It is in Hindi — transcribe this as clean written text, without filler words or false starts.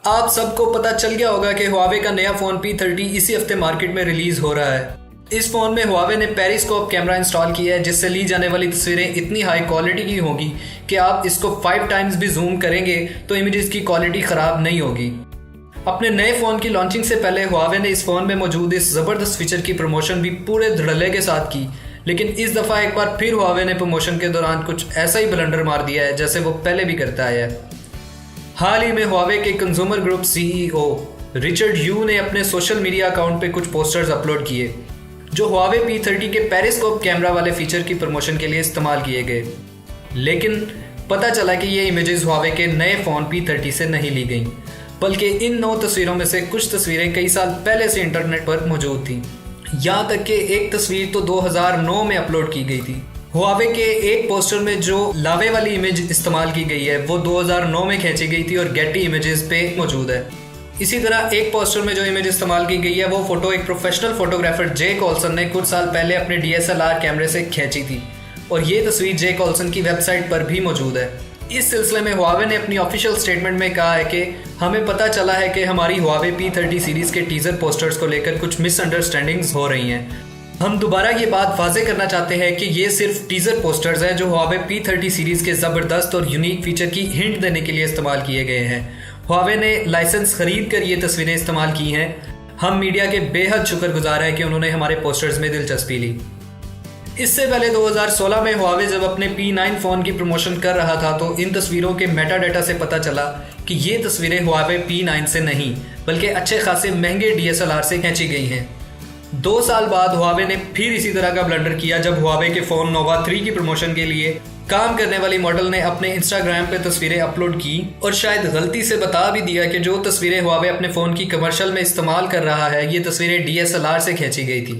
आप सबको पता चल गया होगा कि हुआवे का नया फ़ोन P30 इसी हफ्ते मार्केट में रिलीज़ हो रहा है। इस फ़ोन में हुआवे ने पेरिस्कोप कैमरा इंस्टॉल किया है, जिससे ली जाने वाली तस्वीरें इतनी हाई क्वालिटी की होगी कि आप इसको 5 टाइम्स भी जूम करेंगे तो इमेजेस की क्वालिटी ख़राब नहीं होगी। अपने नए फ़ोन की लॉन्चिंग से पहले हुआवे ने इस फ़ोन में मौजूद इस ज़बरदस्त फीचर की प्रमोशन भी पूरे धड़ल्ले के साथ की, लेकिन इस दफ़ा एक बार फिर हुआवे ने प्रमोशन के दौरान कुछ ऐसा ही ब्लंडर मार दिया है जैसे वो पहले भी करता आया है। हाल ही में हुआवे के consumer group CEO Richard you ने अपने सोशल मीडिया अकाउंट पे कुछ पोस्टर्स अपलोड किए जो हुआवे P30 के पेरिस्कोप कैमरा वाले फीचर की प्रमोशन के लिए इस्तेमाल किए गए, लेकिन पता चला कि ये इमेजेस हुआवे के नए फ़ोन P30 से नहीं ली गई, बल्कि इन 9 तस्वीरों में से कुछ तस्वीरें कई साल पहले से इंटरनेट पर मौजूद थी। यहाँ तक कि एक तस्वीर तो 2009 में अपलोड की गई थी। हुआवे के एक पोस्टर में जो लावे वाली इमेज इस्तेमाल की गई है वो 2009 में खींची गई थी और गेटी इमेजेस पे मौजूद है। इसी तरह एक पोस्टर में जो इमेज इस्तेमाल की गई है वो फोटो एक प्रोफेशनल फोटोग्राफर जे कॉल्सन ने कुछ साल पहले अपने DSLR कैमरे से खींची थी और ये तस्वीर जे कॉल्सन की वेबसाइट पर भी मौजूद है। इस सिलसिले में हुआवे ने अपनी ऑफिशियल स्टेटमेंट में कहा है कि हमें पता चला है कि हमारी हुआवे P30 सीरीज के टीजर पोस्टर्स को लेकर कुछ मिसअंडरस्टैंडिंग्स हो रही हैं। हम दोबारा ये बात वाज़ेह करना चाहते हैं कि ये सिर्फ टीजर पोस्टर्स हैं जो हुआवे P30 सीरीज के ज़बरदस्त और यूनिक फीचर की हिंट देने के लिए इस्तेमाल किए गए हैं। हुआवे ने लाइसेंस खरीद कर ये तस्वीरें इस्तेमाल की हैं। हम मीडिया के बेहद शुक्रगुजार हैं कि उन्होंने हमारे पोस्टर्स में दिलचस्पी ली। इससे पहले 2016 में हुआवे जब अपने P9 फ़ोन की प्रमोशन कर रहा था तो इन तस्वीरों के मेटा डाटा से पता चला कि ये तस्वीरें हुआवे P9 से नहीं बल्कि अच्छे खासे महंगे DSLR से खींची गई हैं। 2 साल बाद हुआवे ने फिर इसी तरह का ब्लंडर किया जब हुआवे के फ़ोन नोवा 3 की प्रमोशन के लिए काम करने वाली मॉडल ने अपने इंस्टाग्राम पे तस्वीरें अपलोड की और शायद गलती से बता भी दिया कि जो तस्वीरें हुआवे अपने फ़ोन की कमर्शियल में इस्तेमाल कर रहा है ये तस्वीरें DSLR से खींची गई थी।